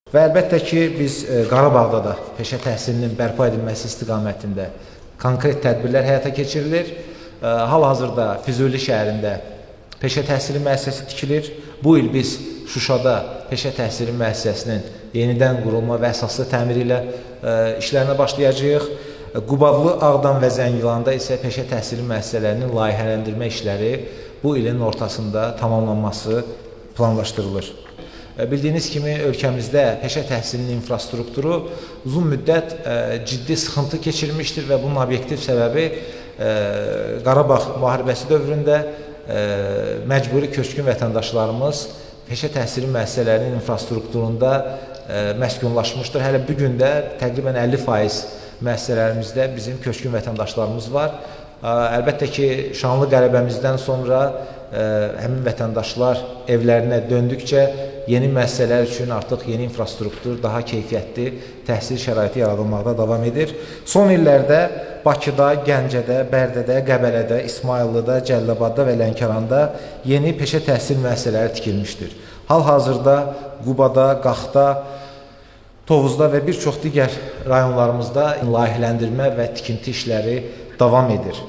Və əlbəttə ki, biz Qarabağda da peşə təhsilinin bərpa edilməsi istiqamətində konkret tədbirlər həyata keçirilir. Hal-hazırda Füzuli şəhərində peşə təhsili müəssisəsi tikilir. Bu il biz Şuşada peşə təhsili müəssisəsinin yenidən qurulma və əsaslı təmiri ilə işlərinə başlayacağıq. Qubadlı, Ağdam və Zəngilanda isə peşə təhsili müəssisələrinin layihələndirmə işləri bu ilin ortasında tamamlanması planlaşdırılır. Bildiyiniz kimi ölkəmizdə peşə təhsilinin infrastrukturu uzun müddət ciddi sıxıntı keçirmişdir və bunun obyektiv səbəbi Qarabağ müharibəsi dövründə məcburi köçkün vətəndaşlarımız peşə təhsili müəssisələrinin infrastrukturunda məskunlaşmışdır. Hələ bu gün də təqribən 50% müəssisələrimizdə bizim köçkün vətəndaşlarımız var. Əlbəttə ki, şanlı qələbəmizdən sonra həmin vətəndaşlar evlərinə döndükcə yeni müəssisələr üçün artıq yeni infrastruktur, daha keyfiyyətli təhsil şəraiti yaradılmaqda davam edir. Son illərdə Bakıda, Gəncədə, Bərdədə, Qəbələdə, İsmayıllıda, Cəlilabadda və Lənkəranda yeni peşə təhsil müəssisələri tikilmişdir. Hal-hazırda Qubada, Qaxda, Tovuzda və bir çox digər rayonlarımızda layihələndirmə və tikinti işləri davam edir.